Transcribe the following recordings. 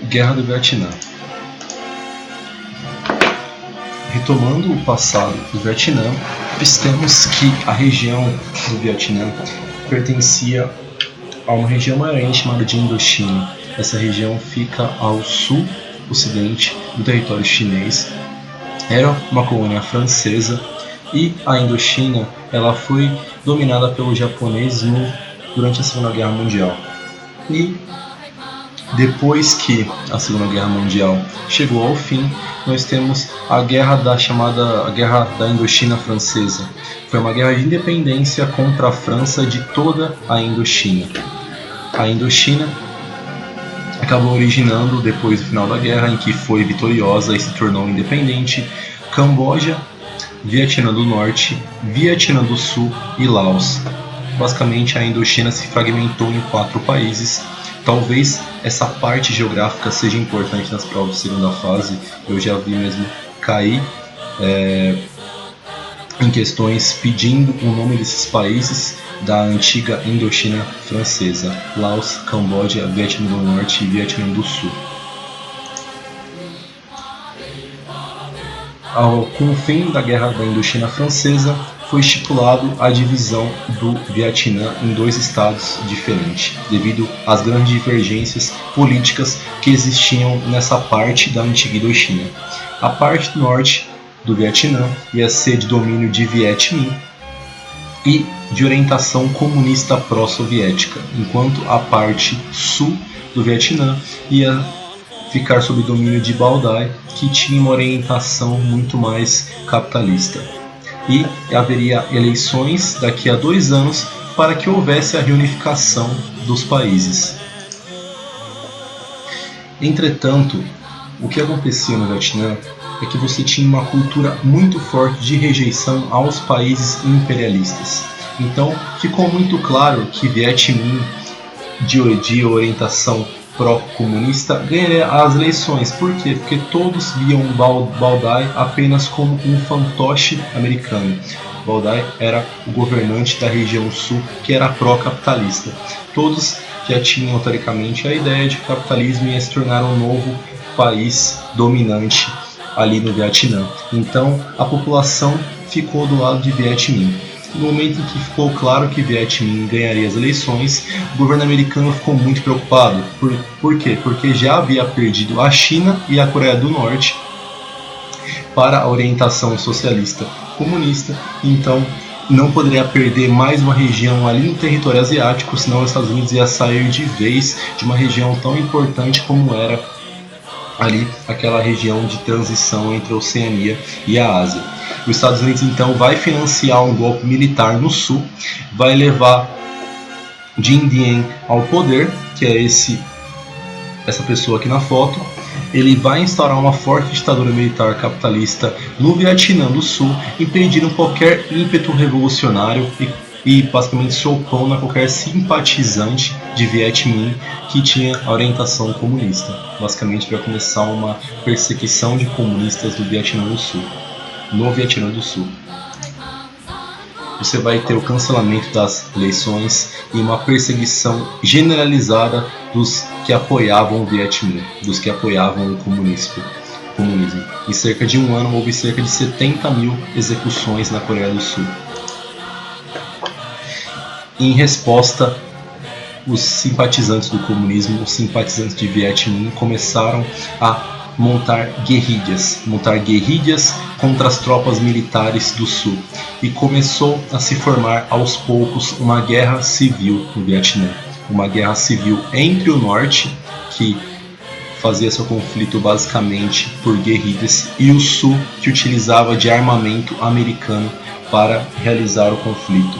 Guerra do Vietnã. Retomando o passado do Vietnã, temos que a região do Vietnã pertencia a uma região maiormente chamada de Indochina. Essa região fica ao sul-ocidente do território chinês. Era uma colônia francesa e a Indochina ela foi dominada pelos japoneses durante a Segunda Guerra Mundial. E depois que a Segunda Guerra Mundial chegou ao fim, nós temos a guerra a Guerra da Indochina Francesa. Foi uma guerra de independência contra a França de toda a Indochina. A Indochina acabou originando, depois do final da guerra, em que foi vitoriosa e se tornou independente, Camboja, Vietnã do Norte, Vietnã do Sul e Laos. Basicamente, a Indochina se fragmentou em 4 países. Talvez essa parte geográfica seja importante nas provas de segunda fase. Eu já vi mesmo cair em questões pedindo o nome desses países da antiga Indochina francesa: Laos, Camboja, Vietnã do Norte e Vietnã do Sul. Com o fim da Guerra da Indochina Francesa, foi estipulado a divisão do Vietnã em 2 estados diferentes, devido às grandes divergências políticas que existiam nessa parte da antiga Indochina. A parte norte do Vietnã ia ser de domínio de Viet Minh e de orientação comunista pró-soviética, enquanto a parte sul do Vietnã ia ficar sob domínio de Bao Dai, que tinha uma orientação muito mais capitalista. E haveria eleições daqui a 2 anos para que houvesse a reunificação dos países. Entretanto, o que acontecia no Vietnã é que você tinha uma cultura muito forte de rejeição aos países imperialistas. Então, ficou muito claro que Viet Minh, de orientação pró-comunista, ganharia as eleições. Por quê? Porque todos viam Bao Dai apenas como um fantoche americano. Bao Dai era o governante da região sul, que era pró-capitalista. Todos já tinham, teoricamente, a ideia de que o capitalismo ia se tornar um novo país dominante ali no Vietnã. Então, a população ficou do lado de Viet Minh. No momento em que ficou claro que Viet Minh ganharia as eleições, o governo americano ficou muito preocupado. Por quê? Porque já havia perdido a China e a Coreia do Norte para a orientação socialista comunista, então não poderia perder mais uma região ali no território asiático, senão os Estados Unidos ia sair de vez de uma região tão importante como era ali aquela região de transição entre a Oceania e a Ásia. Os Estados Unidos então vai financiar um golpe militar no sul, vai levar Dinh Diem ao poder, que é essa pessoa aqui na foto. Ele vai instaurar uma forte ditadura militar capitalista no Vietnã do Sul, impedindo qualquer ímpeto revolucionário e basicamente se opondo a qualquer simpatizante de Viet Minh que tinha a orientação comunista. Basicamente vai começar uma perseguição de comunistas do Vietnã do Sul, no Vietnã do Sul. Você vai ter o cancelamento das eleições e uma perseguição generalizada dos que apoiavam o Viet Minh, dos que apoiavam o comunismo. Em cerca de 1 ano houve cerca de 70 mil execuções na Coreia do Sul. Em resposta, os simpatizantes do comunismo, os simpatizantes de Viet Minh, começaram a montar guerrilhas contra as tropas militares do Sul. E começou a se formar aos poucos uma guerra civil no Vietnã. Uma guerra civil entre o Norte, que fazia seu conflito basicamente por guerrilhas, e o Sul, que utilizava de armamento americano para realizar o conflito.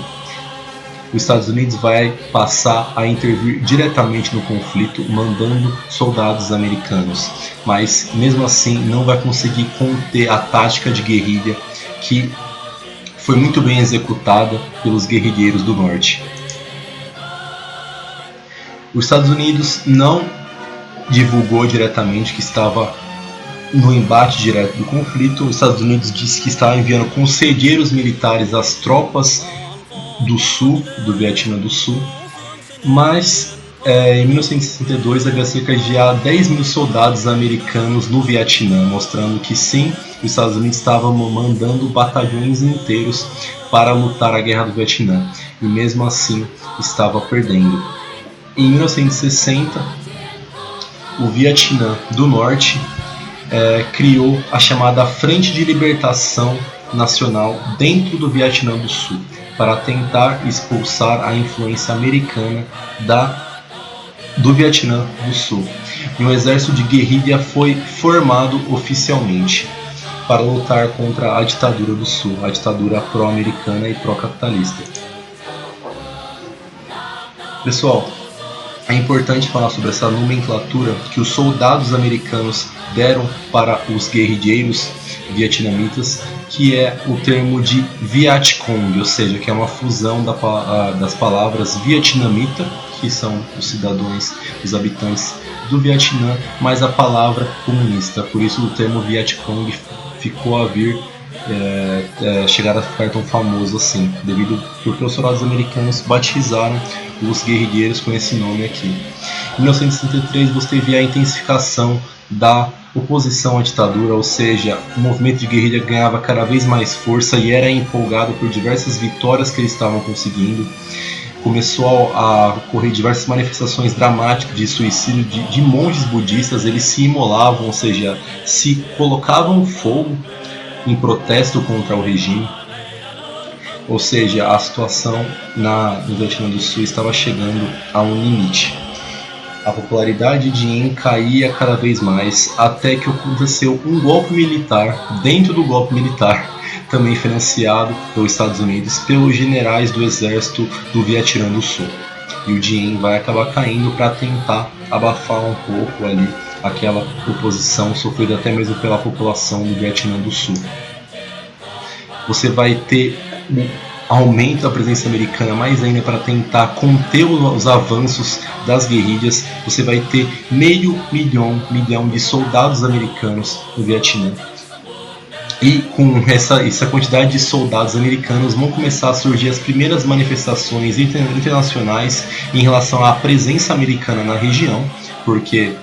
Os Estados Unidos vai passar a intervir diretamente no conflito, mandando soldados americanos, mas mesmo assim não vai conseguir conter a tática de guerrilha que foi muito bem executada pelos guerrilheiros do norte. Os Estados Unidos não divulgou diretamente que estava no embate direto do conflito. Os Estados Unidos disse que estava enviando conselheiros militares às tropas do sul, do Vietnã do Sul, mas Em 1962 havia cerca de 10 mil soldados americanos no Vietnã, mostrando que sim, os Estados Unidos estavam mandando batalhões inteiros para lutar a guerra do Vietnã, e mesmo assim estava perdendo. Em 1960, o Vietnã do Norte criou a chamada Frente de Libertação Nacional dentro do Vietnã do Sul, para tentar expulsar a influência americana do Vietnã do Sul. E um exército de guerrilha foi formado oficialmente para lutar contra a ditadura do Sul, a ditadura pró-americana e pró-capitalista. Pessoal, é importante falar sobre essa nomenclatura que os soldados americanos deram para os guerrilheiros vietnamitas, que é o termo de Vietcong, ou seja, que é uma fusão das palavras vietnamita, que são os cidadãos, os habitantes do Vietnã, mais a palavra comunista. Por isso o termo Vietcong ficou a vir, chegar a ficar tão famoso assim, porque os soldados americanos batizaram os guerrilheiros com esse nome aqui. Em 1963 você teve a intensificação da oposição à ditadura, ou seja, o movimento de guerrilha ganhava cada vez mais força e era empolgado por diversas vitórias que eles estavam conseguindo. Começou a ocorrer diversas manifestações dramáticas de suicídio de monges budistas. Eles se imolavam, ou seja, se colocavam fogo em protesto contra o regime. Ou seja, a situação no Vietnã do Sul estava chegando a um limite. A popularidade de Diem caía cada vez mais, até que aconteceu um golpe militar, dentro do golpe militar, também financiado pelos Estados Unidos, pelos generais do exército do Vietnã do Sul. E o Diem vai acabar caindo para tentar abafar um pouco ali aquela oposição sofrida até mesmo pela população do Vietnã do Sul. Você vai ter aumento da presença americana mais ainda para tentar conter os avanços das guerrilhas. Você vai ter meio milhão de soldados americanos no Vietnã. E com essa quantidade de soldados americanos vão começar a surgir as primeiras manifestações internacionais em relação à presença americana na região, porque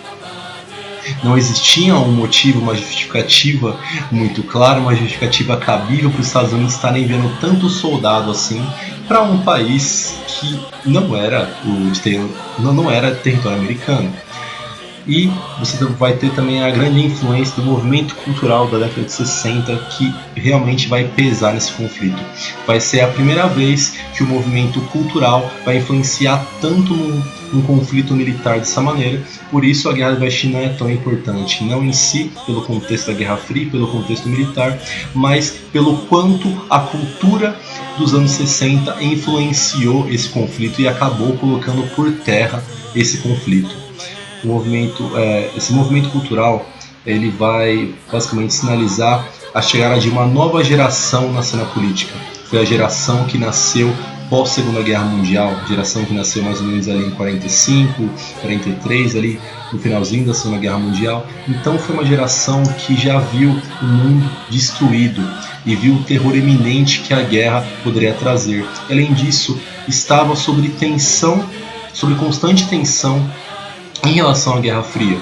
não existia um motivo, uma justificativa muito clara, uma justificativa cabível para os Estados Unidos estarem enviando tanto soldado assim para um país que não era território americano. E você vai ter também a grande influência do movimento cultural da década de 60, que realmente vai pesar nesse conflito. Vai ser a primeira vez que o movimento cultural vai influenciar tanto num conflito militar dessa maneira. Por isso a Guerra do Vietnã é tão importante, não em si pelo contexto da Guerra Fria, pelo contexto militar, mas pelo quanto a cultura dos anos 60 influenciou esse conflito e acabou colocando por terra esse conflito. Esse movimento cultural ele vai basicamente sinalizar a chegada de uma nova geração na cena política. Foi a geração que nasceu pós Segunda Guerra Mundial, a geração que nasceu mais ou menos ali em 45, 43, ali no finalzinho da Segunda Guerra Mundial. Então foi uma geração que já viu o mundo destruído e viu o terror iminente que a guerra poderia trazer. Além disso, estava sob constante tensão em relação à Guerra Fria.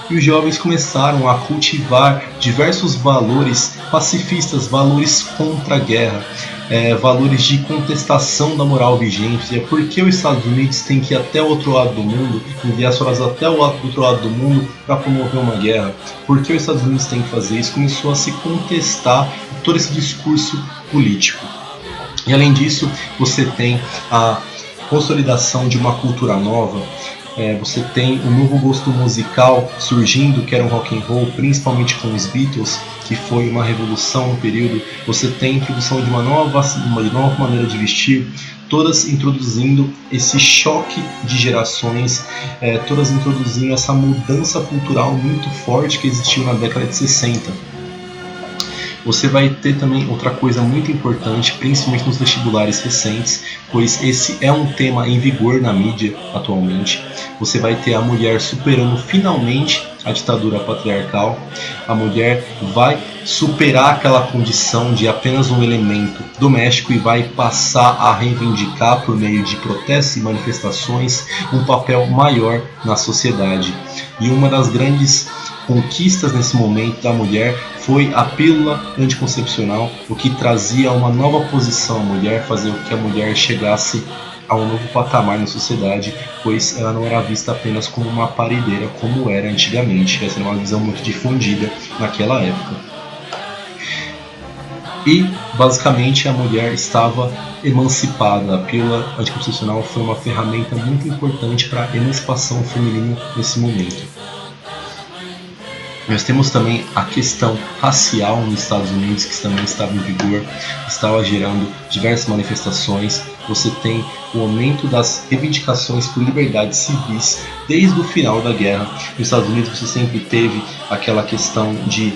E os jovens começaram a cultivar diversos valores pacifistas, valores contra a guerra, valores de contestação da moral vigente. Por que os Estados Unidos têm que ir até o outro lado do mundo, enviar soldados até o outro lado do mundo para promover uma guerra? Por que os Estados Unidos têm que fazer isso? Começou a se contestar todo esse discurso político. E além disso, você tem a consolidação de uma cultura nova. Você tem um novo gosto musical surgindo, que era o rock and roll, principalmente com os Beatles, que foi uma revolução no período. Você tem a introdução de uma nova maneira de vestir, todas introduzindo esse choque de gerações, todas introduzindo essa mudança cultural muito forte que existiu na década de 60. Você vai ter também outra coisa muito importante, principalmente nos vestibulares recentes, pois esse é um tema em vigor na mídia atualmente. Você vai ter a mulher superando finalmente a ditadura patriarcal. A mulher vai superar aquela condição de apenas um elemento doméstico e vai passar a reivindicar, por meio de protestos e manifestações, um papel maior na sociedade. E uma das grandes conquistas nesse momento da mulher foi a pílula anticoncepcional, o que trazia uma nova posição à mulher, fazer com que a mulher chegasse a um novo patamar na sociedade, pois ela não era vista apenas como uma parideira como era antigamente. Essa era uma visão muito difundida naquela época. E basicamente a mulher estava emancipada. A pílula anticoncepcional foi uma ferramenta muito importante para a emancipação feminina nesse momento. Nós temos também a questão racial nos Estados Unidos, que também estava em vigor, estava gerando diversas manifestações. Você tem o aumento das reivindicações por liberdades civis desde o final da guerra. Nos Estados Unidos você sempre teve aquela questão de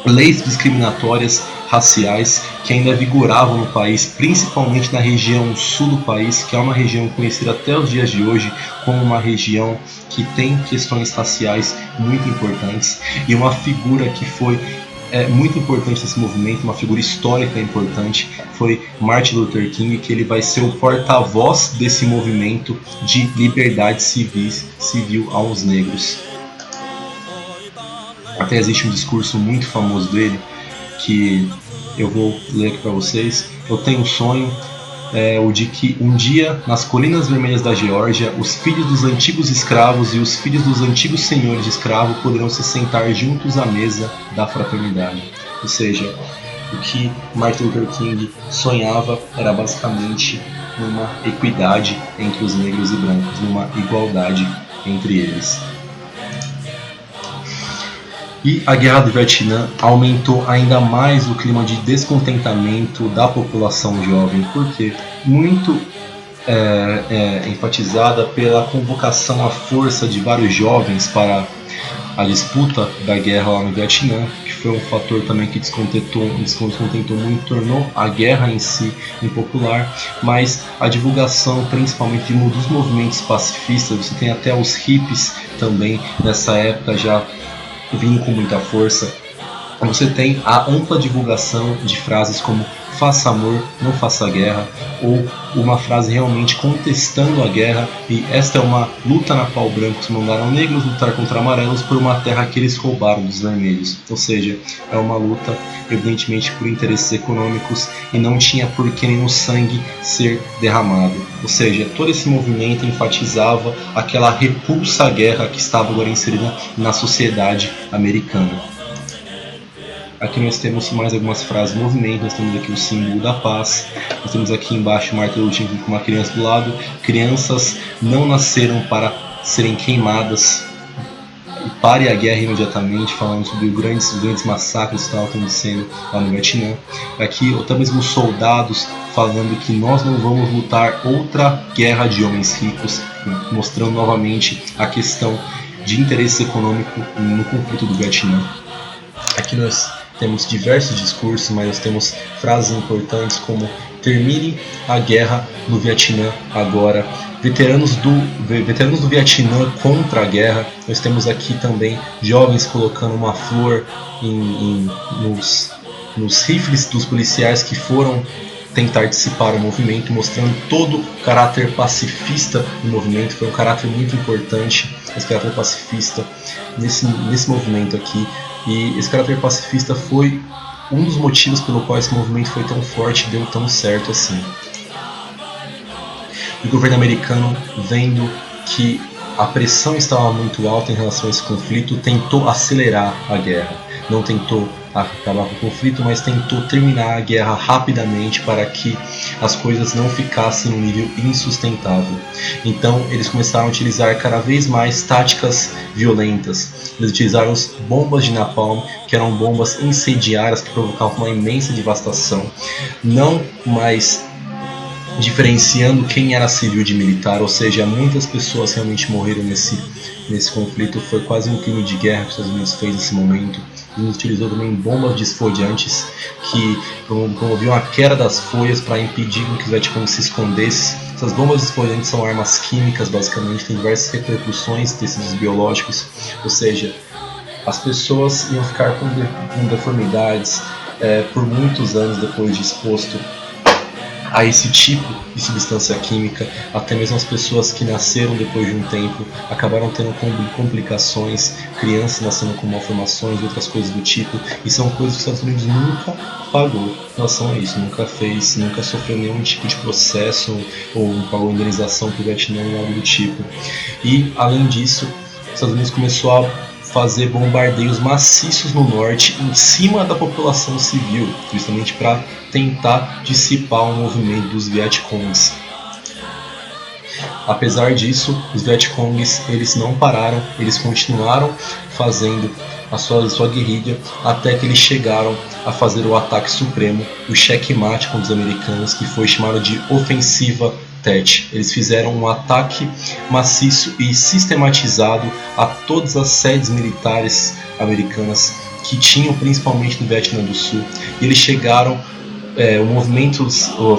leis discriminatórias raciais que ainda vigoravam no país, principalmente na região sul do país, que é uma região conhecida até os dias de hoje como uma região que tem questões raciais muito importantes, e uma figura que foi muito importante nesse movimento, uma figura histórica importante, foi Martin Luther King, que ele vai ser o porta-voz desse movimento de liberdade civil aos negros. Até existe um discurso muito famoso dele, que eu vou ler aqui para vocês. Eu tenho um sonho, o de que um dia, nas colinas vermelhas da Geórgia, os filhos dos antigos escravos e os filhos dos antigos senhores de escravo poderão se sentar juntos à mesa da fraternidade. Ou seja, o que Martin Luther King sonhava era basicamente uma equidade entre os negros e brancos, uma igualdade entre eles. E a Guerra do Vietnã aumentou ainda mais o clima de descontentamento da população jovem, porque muito enfatizada pela convocação à força de vários jovens para a disputa da guerra lá no Vietnã, que foi um fator também que descontentou muito, tornou a guerra em si impopular, mas a divulgação principalmente dos movimentos pacifistas, você tem até os hippies também nessa época já vindo com muita força. Você tem a ampla divulgação de frases como faça amor, não faça guerra, ou uma frase realmente contestando a guerra, e esta é uma luta na qual brancos mandaram negros lutar contra amarelos por uma terra que eles roubaram dos vermelhos. Ou seja, é uma luta evidentemente por interesses econômicos e não tinha por que nenhum sangue ser derramado. Ou seja, todo esse movimento enfatizava aquela repulsa à guerra que estava agora inserida na sociedade americana. Aqui nós temos mais algumas frases movimento, nós temos aqui o símbolo da paz, nós temos aqui embaixo Martin Luther King com uma criança do lado. Crianças não nasceram para serem queimadas. Pare a guerra imediatamente, falando sobre os grandes massacres que estavam acontecendo lá no Vietnã. Aqui até mesmo soldados falando que nós não vamos lutar outra guerra de homens ricos, mostrando novamente a questão de interesse econômico no conflito do Vietnã. Aqui nós temos diversos discursos, mas nós temos frases importantes como termine a guerra no Vietnã agora, veteranos do Vietnã contra a guerra. Nós temos aqui também jovens colocando uma flor nos rifles dos policiais que foram tentar dissipar o movimento, mostrando todo o caráter pacifista do movimento. Foi um caráter muito importante, esse caráter pacifista nesse movimento aqui. E esse caráter pacifista foi um dos motivos pelo qual esse movimento foi tão forte e deu tão certo assim. O governo americano, vendo que a pressão estava muito alta em relação a esse conflito, tentou acelerar a guerra. Não tentou acabar com o conflito, mas tentou terminar a guerra rapidamente para que as coisas não ficassem em um nível insustentável. Então eles começaram a utilizar cada vez mais táticas violentas. Eles utilizaram as bombas de napalm, que eram bombas incendiárias que provocavam uma imensa devastação, não mais diferenciando quem era civil de militar, ou seja, muitas pessoas realmente morreram nesse conflito. Foi quase um crime de guerra que os Estados Unidos fez nesse momento. Ele utilizou também bombas desfolhantes que promoviam a queda das folhas para impedir que os Vietcong se escondessem. Essas bombas desfolhantes são armas químicas, basicamente, tem diversas repercussões, tecidos biológicos, ou seja, as pessoas iam ficar com deformidades por muitos anos depois de exposto a esse tipo de substância química. Até mesmo as pessoas que nasceram depois de um tempo acabaram tendo complicações, crianças nascendo com malformações e outras coisas do tipo, e são coisas que os Estados Unidos nunca pagou em relação a isso, nunca sofreu nenhum tipo de processo ou pagou indenização para o Vietnã ou algo do tipo. E além disso, os Estados Unidos começou a fazer bombardeios maciços no norte em cima da população civil, justamente para tentar dissipar o movimento dos Vietcongs. Apesar disso, os Vietcongs eles não pararam, eles continuaram fazendo a sua guerrilha até que eles chegaram a fazer o ataque supremo, o checkmate contra os americanos, que foi chamado de Ofensiva Tet. Eles fizeram um ataque maciço e sistematizado a todas as sedes militares americanas que tinham principalmente no Vietnã do Sul. E eles chegaram, o movimento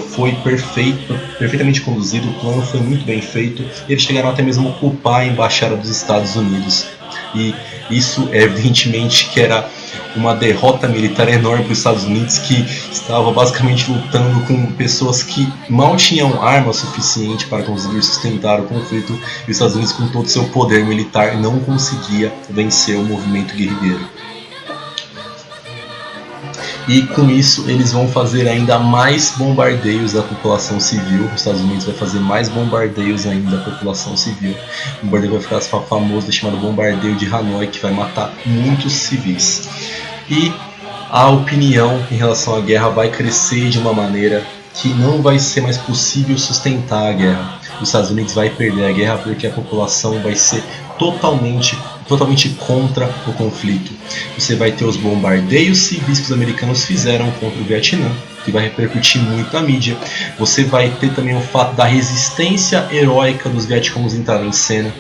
foi perfeitamente conduzido, o plano foi muito bem feito. Eles chegaram até mesmo a ocupar a embaixada dos Estados Unidos. E isso evidentemente que era uma derrota militar enorme para os Estados Unidos, que estava basicamente lutando com pessoas que mal tinham arma suficiente para conseguir sustentar o conflito, e os Estados Unidos, com todo o seu poder militar, não conseguia vencer o movimento guerrilheiro. E com isso eles vão fazer ainda mais bombardeios da população civil. Os Estados Unidos vai fazer mais bombardeios ainda da população civil. O bombardeio vai ficar famoso, chamado Bombardeio de Hanoi, que vai matar muitos civis. E a opinião em relação à guerra vai crescer de uma maneira que não vai ser mais possível sustentar a guerra. Os Estados Unidos vai perder a guerra porque a população vai ser totalmente contra o conflito. Você vai ter os bombardeios civis que os americanos fizeram contra o Vietnã, que vai repercutir muito na mídia. Você vai ter também o fato da resistência heróica dos Vietcongs entrar em cena.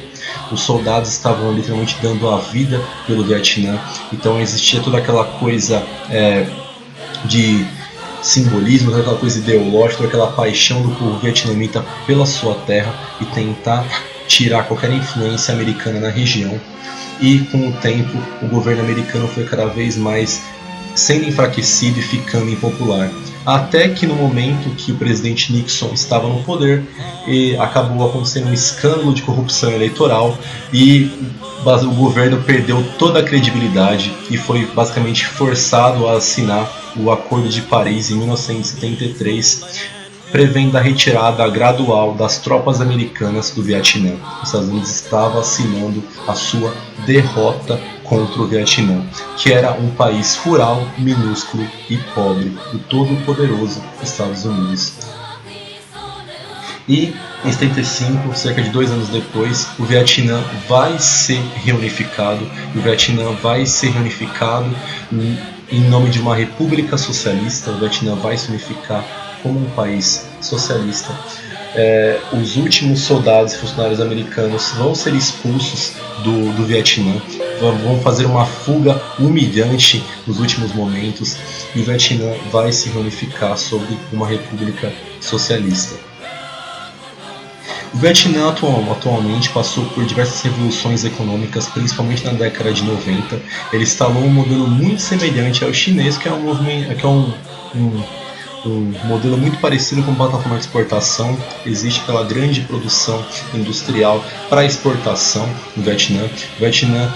Os soldados estavam literalmente dando a vida pelo Vietnã, então existia toda aquela coisa de simbolismo, toda aquela coisa ideológica, toda aquela paixão do povo vietnamita pela sua terra e tentar tirar qualquer influência americana na região. E com o tempo o governo americano foi cada vez mais sendo enfraquecido e ficando impopular, até que no momento que o presidente Nixon estava no poder, acabou acontecendo um escândalo de corrupção eleitoral e o governo perdeu toda a credibilidade e foi basicamente forçado a assinar o Acordo de Paris em 1973, prevendo a retirada gradual das tropas americanas do Vietnã. Os Estados Unidos estavam assinando a sua derrota contra o Vietnã, que era um país rural, minúsculo e pobre, o todo-poderoso Estados Unidos. E em 75, cerca de 2 anos depois, o Vietnã vai ser reunificado. O Vietnã vai ser reunificado em nome de uma república socialista. O Vietnã vai se unificar como um país socialista. Os últimos soldados e funcionários americanos vão ser expulsos do Vietnã, vão fazer uma fuga humilhante nos últimos momentos, e o Vietnã vai se reunificar sobre uma república socialista. O Vietnã atualmente passou por diversas revoluções econômicas, principalmente na década de 90. Ele instalou um modelo muito semelhante ao chinês, que é um modelo muito parecido com plataforma de exportação. Existe aquela grande produção industrial para exportação no Vietnã. O Vietnã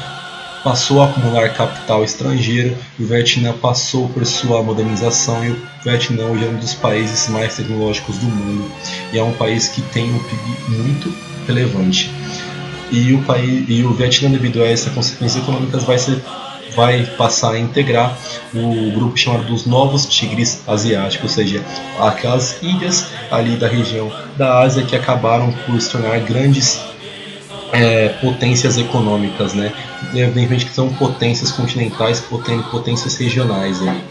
passou a acumular capital estrangeiro, o Vietnã passou por sua modernização, e o Vietnã hoje é um dos países mais tecnológicos do mundo, e é um país que tem um PIB muito relevante. E o Vietnã, devido a essas consequências econômicas, vai passar a integrar o grupo chamado dos Novos Tigres Asiáticos, ou seja, aquelas ilhas ali da região da Ásia que acabaram por se tornar grandes potências econômicas, né? Evidentemente que são potências continentais, potências regionais aí.